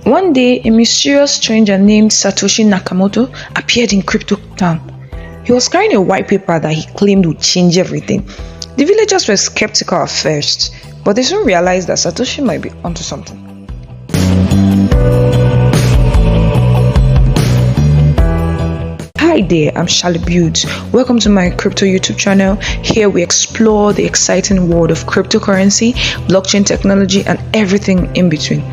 One day, a mysterious stranger named Satoshi Nakamoto appeared in Crypto Town. He was carrying a white paper that he claimed would change everything. The villagers were skeptical at first, but they soon realized that Satoshi might be onto something. Hi there, I'm Charlie Buttes. Welcome to my crypto YouTube channel. Here we explore the exciting world of cryptocurrency, blockchain technology, and everything in between.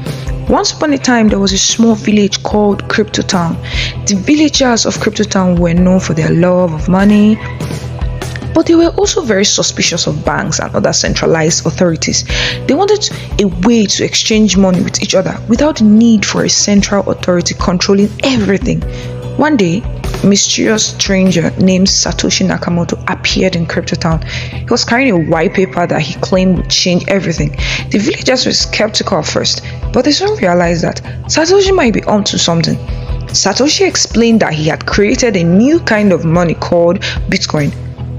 Once upon a time, there was a small village called Crypto Town. The villagers of Crypto Town were known for their love of money, but they were also very suspicious of banks and other centralized authorities. They wanted a way to exchange money with each other without the need for a central authority controlling everything. One day, a mysterious stranger named Satoshi Nakamoto appeared in Crypto Town. He was carrying a white paper that he claimed would change everything. The villagers were skeptical at first, but they soon realized that Satoshi might be onto something. Satoshi explained that he had created a new kind of money called Bitcoin.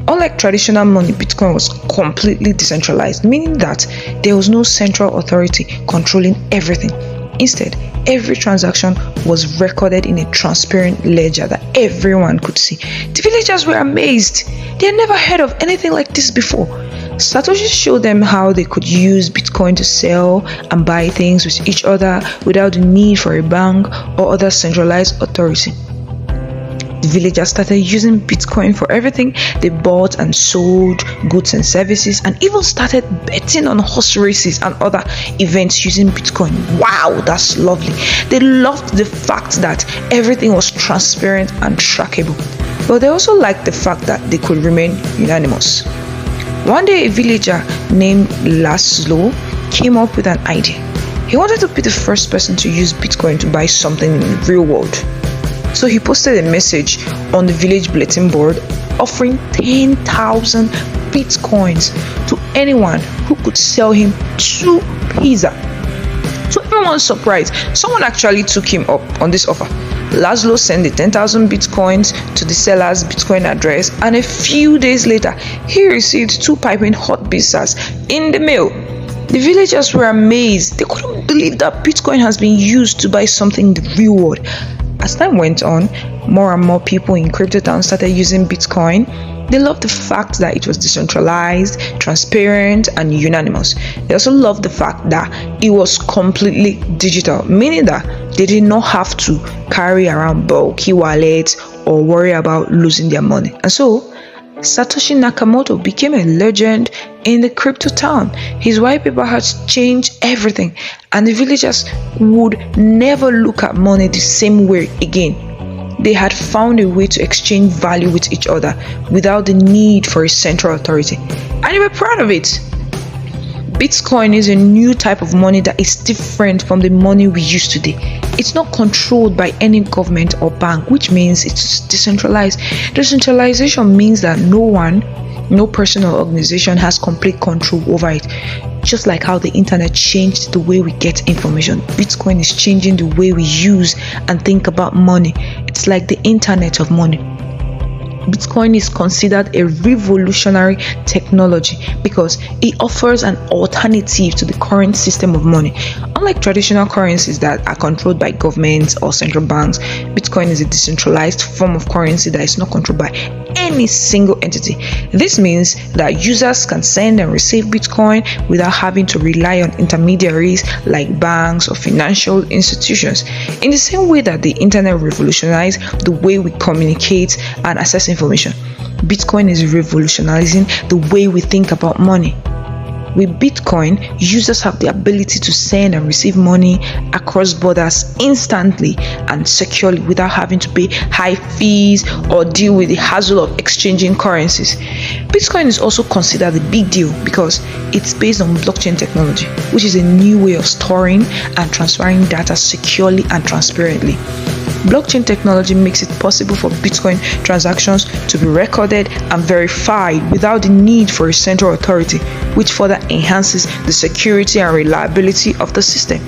Unlike traditional money, Bitcoin was completely decentralized, meaning that there was no central authority controlling everything. Instead, every transaction was recorded in a transparent ledger that everyone could see. The villagers were amazed. They had never heard of anything like this before. Satoshi showed them how they could use Bitcoin to sell and buy things with each other without the need for a bank or other centralized authority. The villagers started using Bitcoin for everything. They bought and sold goods and services, and even started betting on horse races and other events using Bitcoin. Wow, that's lovely. They loved the fact that everything was transparent and trackable, but they also liked the fact that they could remain unanimous. One day, a villager named Laszlo came up with an idea. He wanted to be the first person to use Bitcoin to buy something in the real world. So he posted a message on the village bulletin board offering 10,000 bitcoins to anyone who could sell him 2 pizza. To everyone's surprise, someone actually took him up on this offer. Laszlo sent the 10,000 bitcoins to the seller's Bitcoin address, and a few days later, he received 2 piping hot pizzas in the mail. The villagers were amazed. They couldn't believe that Bitcoin has been used to buy something in the real world. As time went on, more and more people in Crypto Town started using Bitcoin. They loved the fact that it was decentralized, transparent, and unanimous. They also loved the fact that it was completely digital, meaning that they did not have to carry around bulky wallets or worry about losing their money. And so, Satoshi Nakamoto became a legend in the Crypto Town. His white paper has changed everything, and the villagers would never look at money the same way again. They had found a way to exchange value with each other without the need for a central authority, and they were proud of it. Bitcoin is a new type of money that is different from the money we use today. It's not controlled by any government or bank, which means it's decentralized. Decentralization means that no person or organization has complete control over it. Just like how the internet changed the way we get information, Bitcoin is changing the way we use and think about money. It's like the internet of money. Bitcoin is considered a revolutionary technology because it offers an alternative to the current system of money. Unlike traditional currencies that are controlled by governments or central banks, Bitcoin is a decentralized form of currency that is not controlled by any single entity. This means that users can send and receive Bitcoin without having to rely on intermediaries like banks or financial institutions. In the same way that the internet revolutionized the way we communicate and access information, Bitcoin is revolutionizing the way we think about money. With Bitcoin, users have the ability to send and receive money across borders instantly and securely without having to pay high fees or deal with the hassle of exchanging currencies. Bitcoin is also considered a big deal because it's based on blockchain technology, which is a new way of storing and transferring data securely and transparently. Blockchain technology makes it possible for Bitcoin transactions to be recorded and verified without the need for a central authority, which further enhances the security and reliability of the system.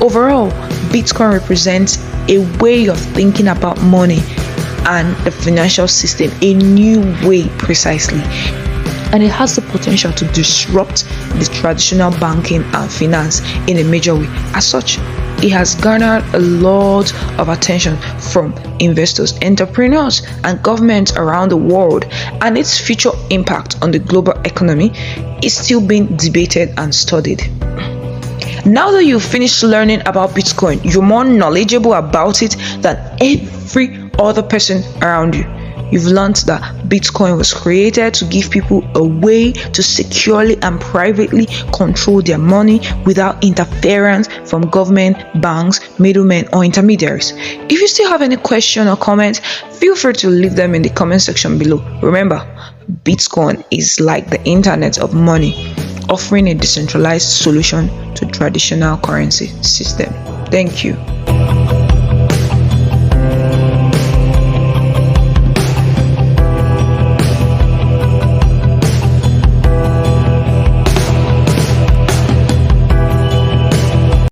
Overall, Bitcoin represents a way of thinking about money and the financial system a new way precisely. And it has the potential to disrupt the traditional banking and finance in a major way. As such, it has garnered a lot of attention from investors, entrepreneurs, and governments around the world, and its future impact on the global economy is still being debated and studied. Now that you've finished learning about Bitcoin, you're more knowledgeable about it than every other person around you. You've learned that Bitcoin was created to give people a way to securely and privately control their money without interference from government, banks, middlemen, or intermediaries. If you still have any question or comment, feel free to leave them in the comment section below. Remember, Bitcoin is like the internet of money, offering a decentralized solution to traditional currency system. Thank you.